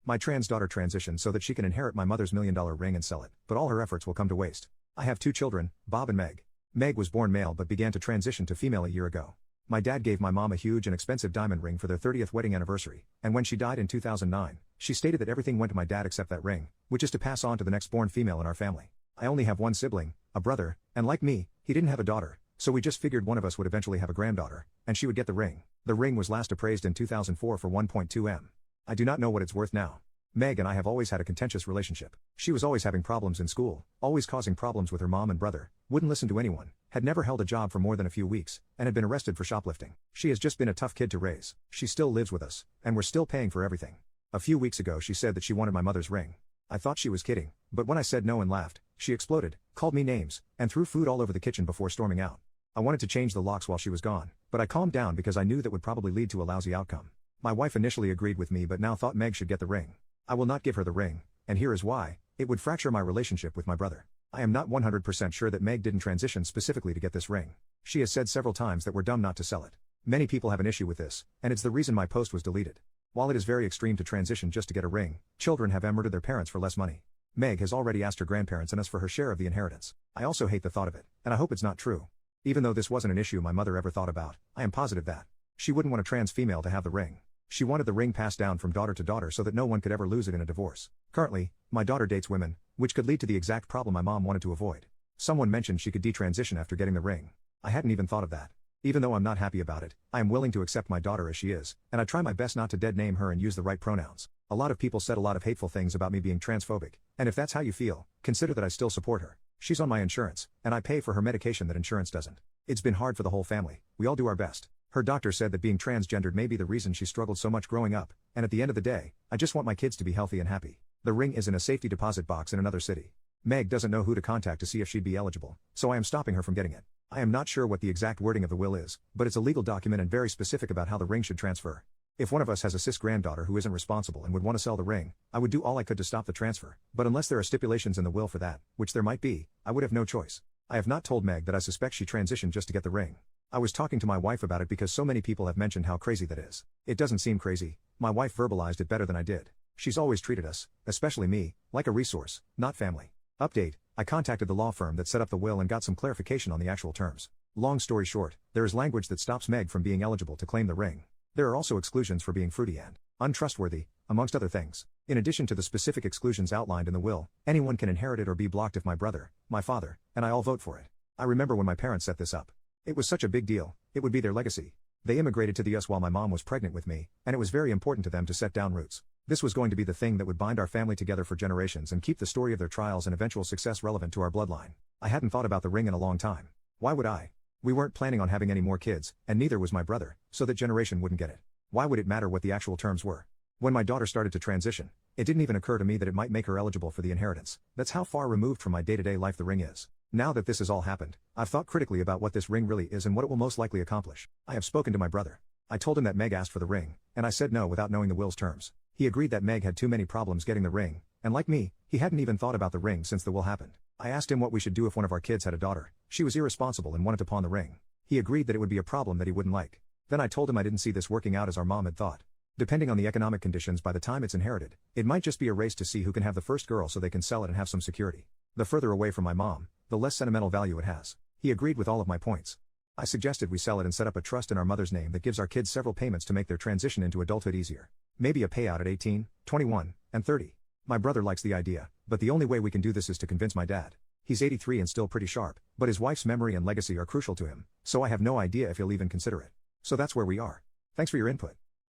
My trans daughter transitioned so that she can inherit my mother's $1 million ring and sell it, but all her efforts will come to waste. I have 2 children, Bob and Meg. Meg was born male but began to transition to female a year ago. My dad gave my mom a huge and expensive diamond ring for their 30th wedding anniversary, and when she died in 2009, she stated that everything went to my dad except that ring, which is to pass on to the next born female in our family. I only have one sibling, a brother, and like me, he didn't have a daughter, so we just figured one of us would eventually have a granddaughter, and she would get the ring. The ring was last appraised in 2004 for 1.2 M. I do not know what it's worth now. Meg and I have always had a contentious relationship. She was always having problems in school, always causing problems with her mom and brother, wouldn't listen to anyone, had never held a job for more than a few weeks, and had been arrested for shoplifting. She has just been a tough kid to raise. She still lives with us, and we're still paying for everything. A few weeks ago she said that she wanted my mother's ring. I thought she was kidding, but when I said no and laughed, she exploded, called me names, and threw food all over the kitchen before storming out. I wanted to change the locks while she was gone, but I calmed down because I knew that would probably lead to a lousy outcome. My wife initially agreed with me but now thought Meg should get the ring. I will not give her the ring, and here is why: it would fracture my relationship with my brother. I am not 100% sure that Meg didn't transition specifically to get this ring. She has said several times that we're dumb not to sell it. Many people have an issue with this, and it's the reason my post was deleted. While it is very extreme to transition just to get a ring, children have murdered their parents for less money. Meg has already asked her grandparents and us for her share of the inheritance. I also hate the thought of it, and I hope it's not true. Even though this wasn't an issue my mother ever thought about, I am positive that she wouldn't want a trans female to have the ring. She wanted the ring passed down from daughter to daughter so that no one could ever lose it in a divorce. Currently, my daughter dates women, which could lead to the exact problem my mom wanted to avoid. Someone mentioned she could detransition after getting the ring. I hadn't even thought of that. Even though I'm not happy about it, I am willing to accept my daughter as she is, and I try my best not to dead name her and use the right pronouns. A lot of people said a lot of hateful things about me being transphobic, and if that's how you feel, consider that I still support her. She's on my insurance, and I pay for her medication that insurance doesn't. It's been hard for the whole family. We all do our best. Her doctor said that being transgendered may be the reason she struggled so much growing up, and at the end of the day, I just want my kids to be healthy and happy. The ring is in a safety deposit box in another city. Meg doesn't know who to contact to see if she'd be eligible, so I am stopping her from getting it. I am not sure what the exact wording of the will is, but it's a legal document and very specific about how the ring should transfer. If one of us has a cis granddaughter who isn't responsible and would want to sell the ring, I would do all I could to stop the transfer, but unless there are stipulations in the will for that, which there might be, I would have no choice. I have not told Meg that I suspect she transitioned just to get the ring. I was talking to my wife about it because so many people have mentioned how crazy that is. It doesn't seem crazy. My wife verbalized it better than I did. She's always treated us, especially me, like a resource, not family. Update: I contacted the law firm that set up the will and got some clarification on the actual terms. Long story short, there is language that stops Meg from being eligible to claim the ring. There are also exclusions for being fruity and untrustworthy, amongst other things. In addition to the specific exclusions outlined in the will, anyone can inherit it or be blocked if my brother, my father, and I all vote for it. I remember when my parents set this up. It was such a big deal. It would be their legacy. They immigrated to the US while my mom was pregnant with me, and it was very important to them to set down roots. This was going to be the thing that would bind our family together for generations and keep the story of their trials and eventual success relevant to our bloodline. I hadn't thought about the ring in a long time. Why would I? We weren't planning on having any more kids, and neither was my brother, so that generation wouldn't get it. Why would it matter what the actual terms were? When my daughter started to transition, it didn't even occur to me that it might make her eligible for the inheritance. That's how far removed from my day-to-day life the ring is. Now that this has all happened, I've thought critically about what this ring really is and what it will most likely accomplish. I have spoken to my brother. I told him that Meg asked for the ring, and I said no without knowing the will's terms. He agreed that Meg had too many problems getting the ring, and like me, he hadn't even thought about the ring since the will happened. I asked him what we should do if one of our kids had a daughter. She was irresponsible and wanted to pawn the ring. He agreed that it would be a problem that he wouldn't like. Then I told him I didn't see this working out as our mom had thought. Depending on the economic conditions by the time it's inherited, it might just be a race to see who can have the first girl so they can sell it and have some security. The further away from my mom, the less sentimental value it has. He agreed with all of my points. I suggested we sell it and set up a trust in our mother's name that gives our kids several payments to make their transition into adulthood easier. Maybe a payout at 18, 21, and 30. My brother likes the idea, but the only way we can do this is to convince my dad. He's 83 and still pretty sharp, but his wife's memory and legacy are crucial to him, so I have no idea if he'll even consider it. So that's where we are. Thanks for your input.